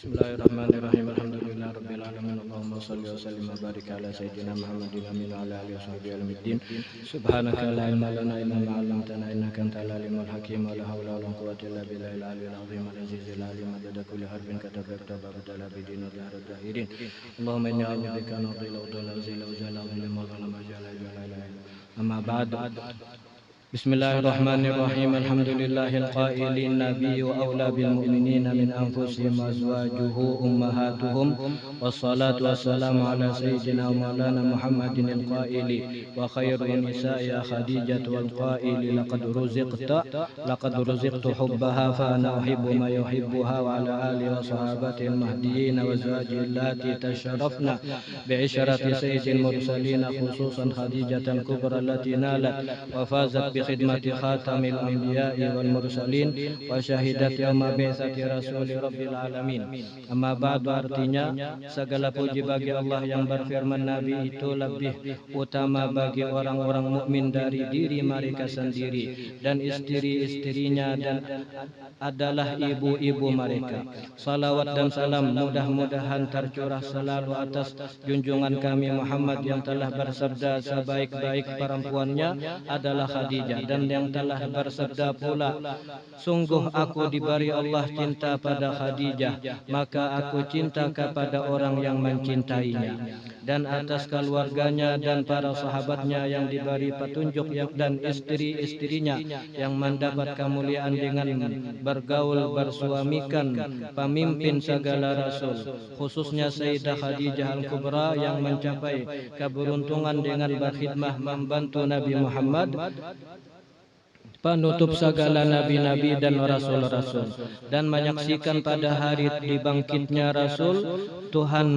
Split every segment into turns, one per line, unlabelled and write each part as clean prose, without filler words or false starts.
Bismillahirrahmanirrahim. Alhamdulillahirabbil alamin. Allahumma shalli wa sallim wa barik ala sayyidina Muhammadin amin wa ala alihi washabbihi almiddin. Subhanaka la ilma lana illa ma 'allamtana innaka antal alimul hakim. Wa la hawla wa la quwwata illa billahil aliyyil azim al-azizil alim adada kulli harfin katabta babdala bidin al zahirin. Allahumma inni a'udzubika an adilla wa dalla wa zila wa jala wa lam wa lam jala jala. Amma ba'd. Bismillahirrahmanirrahim. Alhamdulillahil qailin nabiyyu aula bil mu'minina min anfusihim azwajuhu ummahatuhum wassalatu wassalamu ala sayyidina wa maulana Muhammadin qaili wa khairun nisa'i Khadijah wal qaili laqad ruziqtu hubbaha fa ana uhibbu ma yuhibbuha wa ala alihi wa sahabatihi al-mahdiyyin wa azwajihi allati tasharrafna bi'ishrati sayyidil mursalin khususan Khadijah al-kubra allati nalat wa fazat خدمة خاتم الأنبياء والمرسلين وشهدت يوم بعثة رسول رب العالمين. Amma ba'du, artinya segala puji bagi Allah yang berfirman Nabi itu lebih utama bagi orang-orang mukmin dari diri mereka sendiri dan istri-istrinya dan adalah ibu-ibu mereka. Salawat dan salam mudah-mudahan tercurah selalu atas junjungan kami Muhammad yang telah bersabda sebaik-baik perempuannya adalah Khadijah, dan yang telah bersabda pula, sungguh aku diberi Allah cinta pada Khadijah, maka aku cinta kepada orang yang mencintainya, dan atas keluarganya dan para sahabatnya yang diberi petunjuk dan istri-istrinya yang mendapat kemuliaan dengan bergaul bersuamikan pemimpin segala rasul, khususnya Sayyidah Khadijah Al-Kubra yang mencapai keberuntungan dengan berkhidmah membantu Nabi Muhammad, penutup segala nabi-nabi dan rasul-rasul, dan menyaksikan pada hari dibangkitnya Rasul Tuhan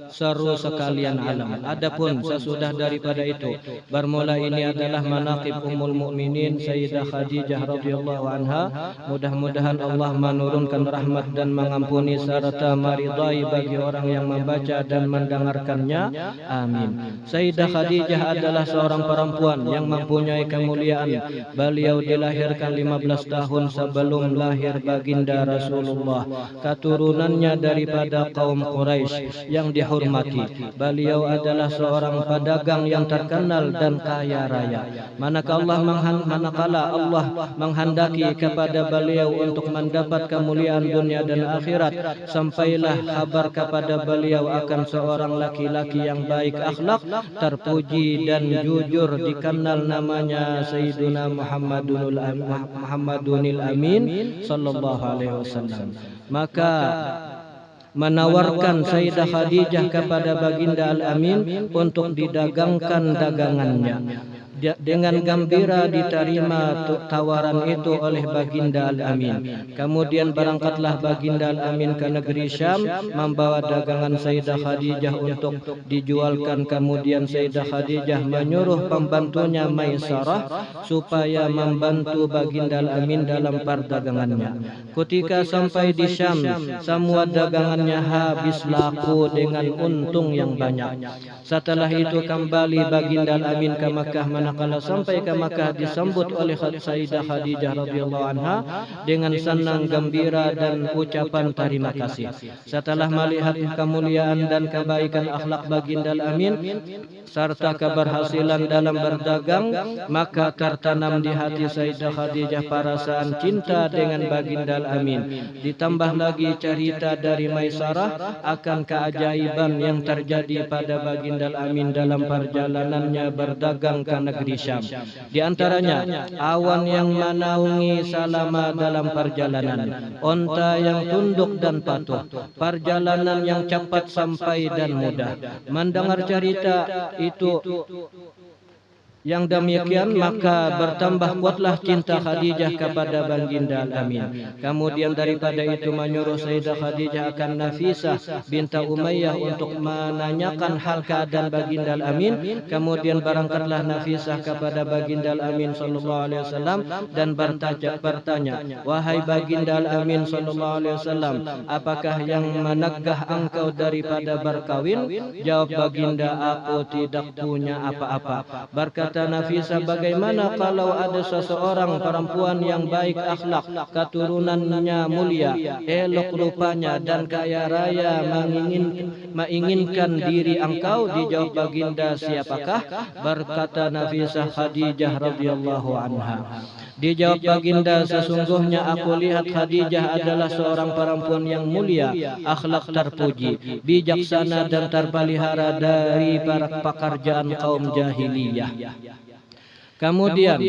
seru sekalian alam. Adapun sesudah daripada itu, bermula ini adalah manaqib Ummul Mukminin Sayyidah Khadijah radhiyallahu anha. Mudah-mudahan Allah menurunkan rahmat dan mengampuni serta meridai bagi orang yang membaca dan mendengarkannya. Amin. Sayyidah Khadijah adalah seorang perempuan yang mempunyai kemuliaan. Beliau dilahirkan 15 tahun sebelum lahir baginda Rasulullah. Keturunannya daripada kaum Quraisy yang dihormati. Beliau adalah seorang pedagang yang terkenal dan kaya raya. Manakala Allah menghendaki kepada beliau untuk mendapat kemuliaan dunia dan akhirat, sampailah kabar kepada beliau akan seorang laki-laki yang baik akhlak, terpuji dan jujur, dikenal namanya Sayyiduna Muhammadunil Amin sallallahu alaihi wasallam. Maka menawarkan Sayyidah Khadijah kepada baginda Al-Amin untuk didagangkan dagangannya. Dengan gembira diterima tawaran itu oleh baginda Al-Amin. Kemudian berangkatlah baginda Al-Amin ke negeri Syam membawa dagangan Sayyidah Khadijah untuk dijualkan. Kemudian Sayyidah Khadijah menyuruh pembantunya Maisarah supaya membantu baginda Al-Amin dalam perdagangannya. Ketika sampai di Syam, semua dagangannya habis laku dengan untung yang banyak. Setelah itu kembali baginda Al-Amin ke Makkah. Manakala sampai ke Makkah, disambut oleh Sayyidah Khadijah radhiyallahu anha dengan senang gembira dan ucapan terima kasih. Setelah melihat kemuliaan dan kebaikan akhlak baginda Al-Amin serta keberhasilan dalam berdagang, maka tertanam di hati Sayyidah Khadijah perasaan cinta dengan baginda Al-Amin. Ditambah lagi cerita dari Maisarah akan keajaiban yang terjadi pada baginda Al-Amin dalam perjalanannya berdagang ke negeri Syam. Di antaranya awan yang menaungi selama dalam perjalanan, onta yang tunduk dan patuh, perjalanan yang cepat sampai dan mudah. Mendengar cerita itu yang demikian, maka bertambah kuatlah cinta Khadijah kepada baginda Al-Amin. Kemudian daripada itu menyuruh Sayyidah Khadijah akan Nafisah binti Umayyah untuk menanyakan hal keadaan baginda Al-Amin. Kemudian berangkatlah Nafisah kepada baginda Al-Amin sallallahu alaihi wasallam dan bertanya, wahai baginda Al-Amin sallallahu alaihi wasallam, apakah yang menegah engkau daripada berkawin? Jawab baginda, aku tidak punya apa-apa. Berkata Berkata Nafisah, bagaimana kalau ada seseorang perempuan yang baik akhlak, keturunannya mulia, elok rupanya dan kaya raya, menginginkan diri engkau? Dijawab baginda, siapakah? Berkata Nafisah, Khadijah radhiyallahu anha. Dijawab baginda, sesungguhnya aku lihat Khadijah adalah seorang perempuan yang mulia, akhlak terpuji, bijaksana dan terpelihara dari para pekerjaan kaum jahiliyah. Kemudian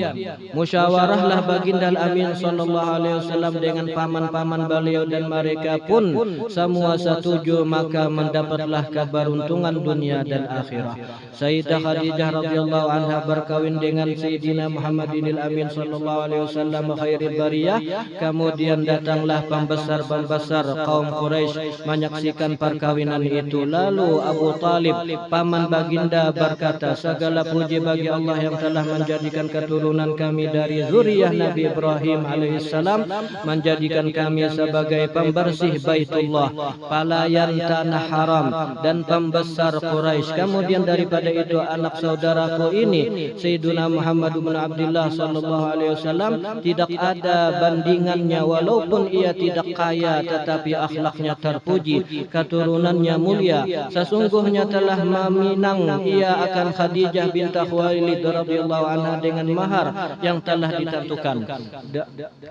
musyawarahlah baginda Al-Amin sallallahu alaihi wasallam dengan paman-paman beliau dan mereka pun semua setuju, maka mendapatlah keberuntungan dunia dan akhirah. Sayyidah Khadijah radhiyallahu anha berkawin dengan Sayyidina Muhammadin Al-Amin sallallahu alaihi wasallam khairil bariyah. Kemudian datanglah pembesar-pembesar kaum Quraisy menyaksikan perkawinan itu. Lalu Abu Talib, paman baginda, berkata, segala puji bagi Allah yang telah menjadikan keturunan kami dari zuriyah Nabi Ibrahim alaihissalam, menjadikan kami sebagai pembersih Baitullah, pelayan tanah haram dan pembesar Quraisy. Kemudian daripada itu anak saudaraku ini Sayyidina Muhammad bin Abdullah sallallahu alaihi wasallam tidak ada bandingannya, walaupun ia tidak kaya tetapi akhlaknya terpuji, keturunannya mulia. Sesungguhnya telah meminang ia akan Khadijah bintah Khuwailid radhiyallahu anha dengan mahar yang telah ditentukan.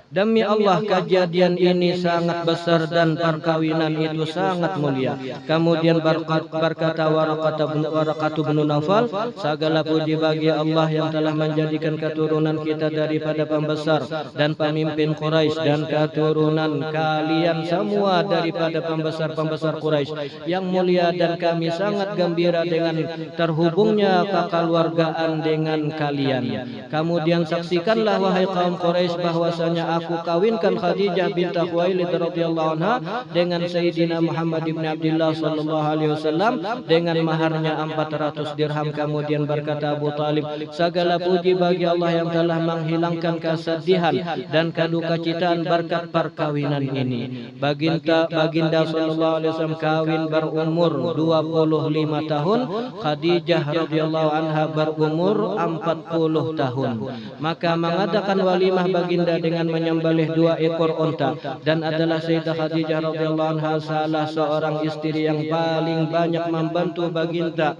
Demi Allah, kejadian ini sangat besar dan perkawinan itu sangat mulia. Kemudian berkata Waraqah bin Nawfal, segala puji bagi Allah yang telah menjadikan keturunan kita daripada pembesar dan pemimpin Quraisy, dan keturunan kalian semua daripada pembesar-pembesar Quraisy yang mulia, dan kami sangat gembira dengan terhubungnya kekeluargaan dengan kalian. Kemudian saksikanlah wahai kaum Quraisy bahwasanya aku kawinkan Khadijah bintah Khuwailid radhiyallahu anha dengan Sayyidina Muhammad bin Abdullah sallallahu alaihi wasallam dengan maharnya 400 dirham. Kemudian berkata Abu Talib, segala puji bagi Allah yang telah menghilangkan kesedihan dan kedukacittaan berkat perkawinan ini. Baginda sallallahu alaihi wasallam kawin berumur 25 tahun, Khadijah radhiyallahu anha berumur 40 tahun. Maka mengadakan walimah baginda dengan menyembelih 2 ekor unta, dan adalah Sayyidah Khadijah radhiyallahu anha salah seorang istri yang paling banyak membantu baginda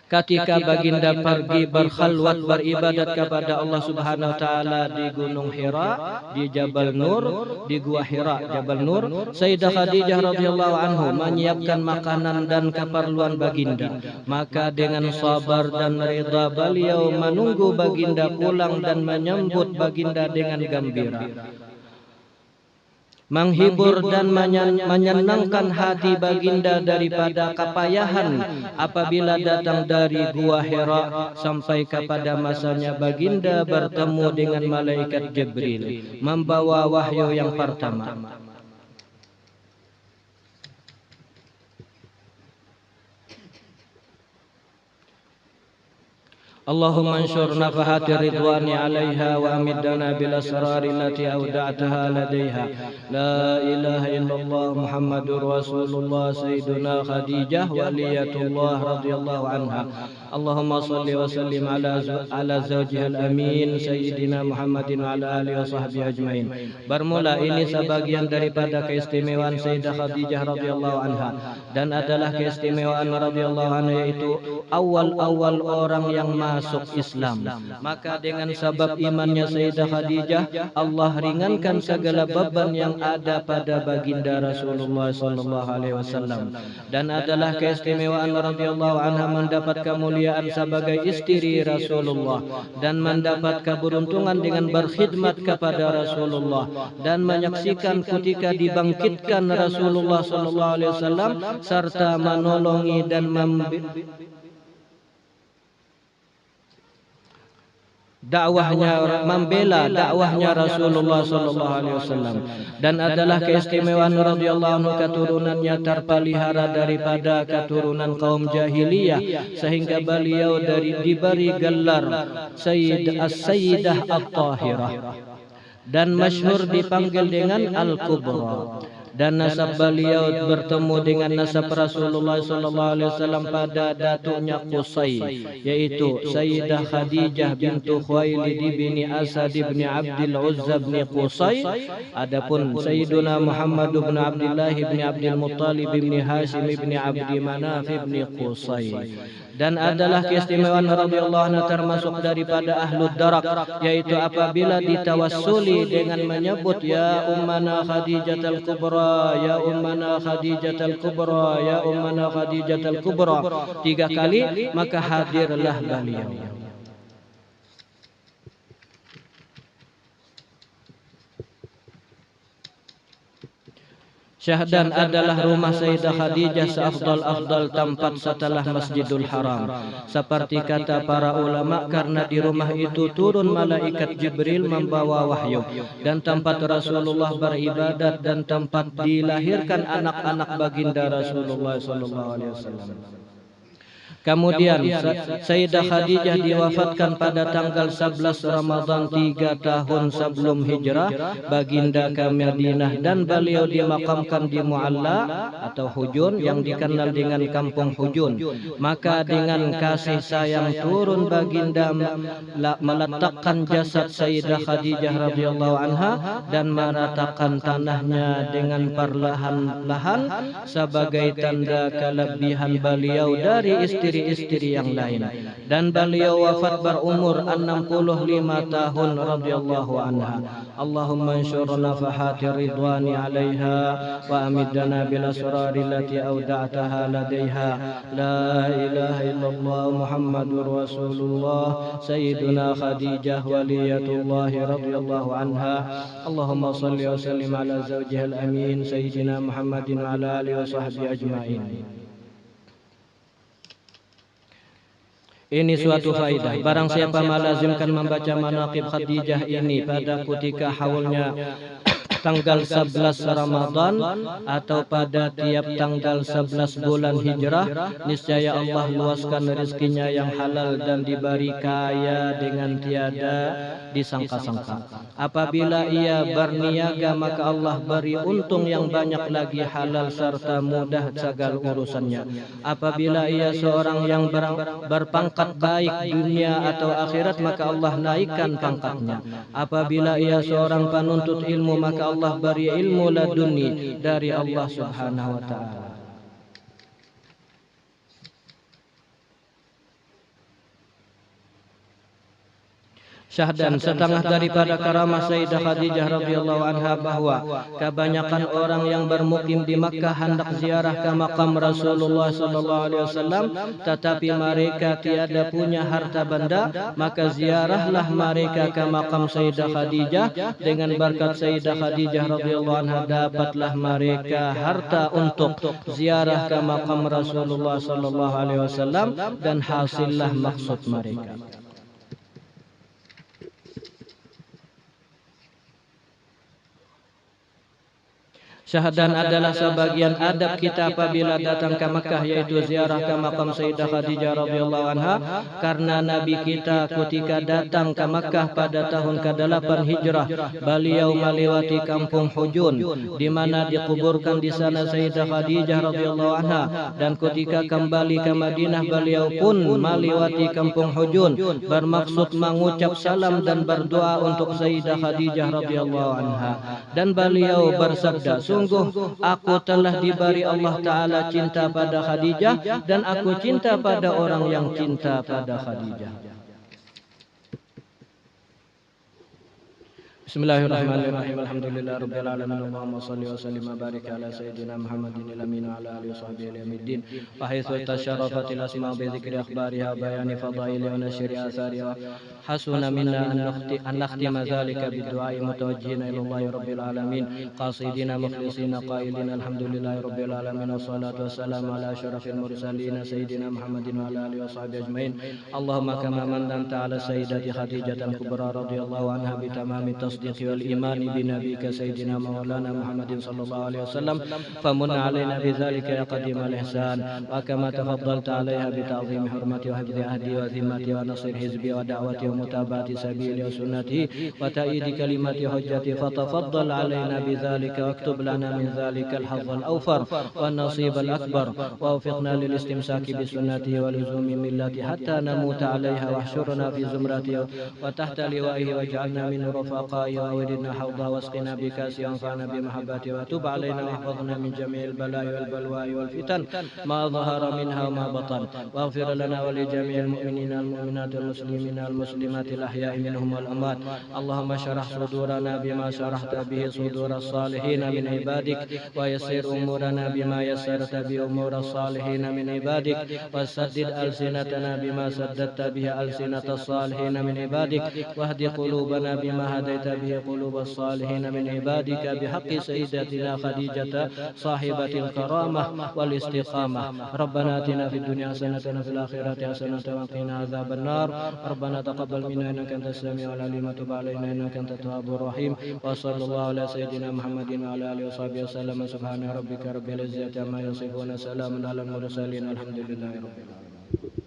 ketika baginda pergi berkhalwat beribadat kepada Allah Subhanahu wa taala di Gunung Hira, di Jabal Nur, di Gua Hira, Jabal Nur. Sayyidah Khadijah radhiyallahu anhu menyiapkan makanan dan keperluan baginda. Maka dengan sabar dan rida beliau menunggu baginda pulang dan menyambut baginda dengan gembira, menghibur dan menyenangkan hati baginda daripada kepayahan apabila datang dari Gua Hira, sampai kepada masanya baginda bertemu dengan malaikat Jibril membawa wahyu yang pertama. Allahumma anshur nafahati ridwani alaiha wa amiddana bil asrari allati awda'taha ladaiha. La ilaha illallah Muhammadur Rasulullah Sayyiduna Khadijah waliyatullah radhiyallahu anha. Allahumma salli wa sallim ala zawjihal amin Sayyidina Muhammadin wa ala alihi wa sahbihi ajmain. Bermula ini sebagian daripada keistimewaan Sayyidah Khadijah radhiyallahu anha, dan adalah keistimewaan radhiyallahu anha yaitu awal-awal orang yang masuk Islam. Maka dengan sebab imannya Sayyidah Khadijah, Allah ringankan segala beban yang ada pada baginda Rasulullah sallallahu alaihi wasallam. Dan adalah keistimewaan radhiyallahu anha mendapat kemuliaan sebagai istri Rasulullah, dan mendapat keberuntungan dengan berkhidmat kepada Rasulullah, dan menyaksikan ketika dibangkitkan Rasulullah sallallahu alaihi wasallam, serta menolongi dan membela dakwahnya Rasulullah sallallahu alaihi wasallam. Dan adalah keistimewaan radhiyallahu anhu keturunannya terpelihara daripada keturunan kaum jahiliyah, sehingga beliau diberi gelar Sayyidah At-Tahirah, dan masyhur dipanggil dengan Al-Kubra. dan nasab beliau bertemu dengan nasab Rasulullah sallallahu alaihi wasallam pada datuknya Qusay, yaitu Sayyidah Khadijah bintu Khuwailid bin Asad bin Abdul Uzza bin Qusay. Adapun Sayyiduna Muhammad bin Abdullah bin Abdul Muttalib bin Hashim bin Abdi Manaf bin Qusay. Dan adalah keistimewaan radhiyallahu anhu termasuk daripada ahlud darak, yaitu apabila ditawassuli dengan menyebut ya ummana Khadijatul Kubra, ya ummana Khadijatul Kubra, ya ummana Khadijatul Kubra 3 kali, maka hadirlah beliau. Syahdan adalah rumah Sayyidah Khadijah seafdal-afdal tempat setelah Masjidul Haram. Seperti kata para ulama, karena di rumah itu turun malaikat Jibril membawa wahyu, dan tempat Rasulullah beribadat, dan tempat dilahirkan anak-anak baginda Rasulullah sallallahu alaihi wasallam. Kemudian Sayyidah Khadijah diwafatkan pada tanggal 11 Ramadan 3 tahun sebelum hijrah baginda ke Madinah, dan beliau dimakamkan di Mu'alla atau Hujun yang dikenal dengan kampung Hujun. Maka dengan kasih sayang turun baginda meletakkan jasad Sayyidah Khadijah radhiyallahu anha dan meratakan tanahnya dengan perlahan-lahan sebagai tanda kelebihan beliau dari istri yang lain, dan beliau wafat berumur 65 tahun radhiyallahu anha. Allahumma anshur nafahati ridwani 'alaiha wa amidna bil asrari allati awda'taha ladaiha. La ilaha illallah Muhammadur Rasulullah Sayyiduna Khadijah waliyatullah radhiyallahu anha. Allahumma salli wa sallim ala zawjihal amin Sayyidina Muhammadin wa ala alihi wa sahbihi ajma'in. Ini suatu faidah. Barang siapa melazimkan membaca manaqib Khadijah ini pada ketika haulnya tanggal 11 Ramadan atau pada tiap tanggal 11 bulan Hijrah, niscaya Allah luaskan rezekinya yang halal dan diberi kaya dengan tiada disangka-sangka. Apabila ia berniaga, maka Allah beri untung yang banyak lagi halal serta mudah segala urusannya. Apabila ia seorang yang berpangkat baik dunia atau akhirat, maka Allah naikkan pangkatnya. Apabila ia seorang penuntut ilmu, maka Allah beri ilmu laduni dari Allah Subhanahu wa taala. Syahdan setengah daripada karamah Sayyidah Khadijah radhiyallahu anha bahwa kebanyakan orang yang bermukim di Makkah hendak ziarah ke makam Rasulullah sallallahu alaihi wasallam, tetapi mereka tiada punya harta benda, maka ziarahlah mereka ke makam Sayyidah Khadijah. Dengan berkat Sayyidah Khadijah radhiyallahu anha dapatlah mereka harta untuk ziarah ke makam Rasulullah sallallahu alaihi wasallam, dan hasillah maksud mereka. Syahdan adalah sebagian adab kita apabila datang ke Makkah, yaitu ziarah ke makam Sayyidah Khadijah radhiyallahu anha, karena Nabi kita ketika datang ke Makkah pada tahun ke-8 Hijrah, beliau melewati kampung Hujun di mana dikuburkan di sana Sayyidah Khadijah radhiyallahu anha, dan ketika kembali ke Madinah beliau pun melewati kampung Hujun bermaksud mengucap salam dan berdoa untuk Sayyidah Khadijah radhiyallahu anha, dan beliau bersabda, sungguh aku telah diberi Allah Ta'ala cinta pada Khadijah, dan aku cinta pada orang yang cinta pada Khadijah. Bismillahirrahmanirrahim. Alhamdulillah rabbil alamin. Allahumma shalli wa sallim wa barik ala sayyidina Muhammadin al-amin wa ala alihi wa sahbihi al-yamiddin. Wa haitsu tasharrafatil asma bi dzikri akhbariha bayani fadaili wa nashri athariha, hasuna minna an nakhtima dhalika bid-du'a'i mutawajjihina ila Allah rabbil alamin, qasidina mukhlisina qailina alhamdulillahi rabbil alamin, wassalatu wassalamu ala asyrafil mursalin sayyidina Muhammadin wa ala alihi wa sahbihi ajmain. Allahumma kama mananta ala sayyidati Khadijah al-kubra radhiyallahu anha bi tamami والتصديق والإيمان بنبيك سيدنا مولانا محمد صلى الله عليه وسلم فمن علينا بذلك يا قديم الإحسان وكما تفضلت عليها بتعظيم حرمتي وحفظ عهدي وذمتي ونصر حزبي ودعوتي ومتابعة سبيلي وسنتي وتأييد كلمة حجتي فتفضل علينا بذلك واكتب لنا من ذلك الحظ الأوفر والنصيب الأكبر ووفقنا للاستمساك بسنته ولزوم ملته حتى نموت عليها واحشرنا في زمرته وتحت لوائه واجعلنا من رفقائه ووردنا حوضه واسقنا بكاسه وانفعنا بمحبته وتب علينا واحفظنا من جميع البلاء والبلواء والفتن ما ظهر منها وما بطن واغفر لنا ولجميع المؤمنين المؤمنات المسلمين المسلمات الأحياء منهم والأموات اللهم اشرح صدورنا بما شرحت به صدور الصالحين من عبادك ويسر أمورنا بما يسرت به أمور الصالحين من عبادك وسدد ألسنتنا بما سددت به ألسنة الصالحين من عبادك واهد قلوبنا بما هديت به قلوب الصالحين من عبادك بحق سيدتنا خديجة صاحبة الكرامة والاستقامة ربنا آتنا في الدنيا حسنة وفي الآخرة حسنة وقنا عذاب النار ربنا تقبل منا إنك أنت السميع العليم وتب علينا إنك أنت التواب الرحيم وصلى الله على سيدنا محمد وعلى آله وصحبه وسلم سبحان ربك رب العزة عما يصفون سلام على المرسلين الحمد لله رب العالمين.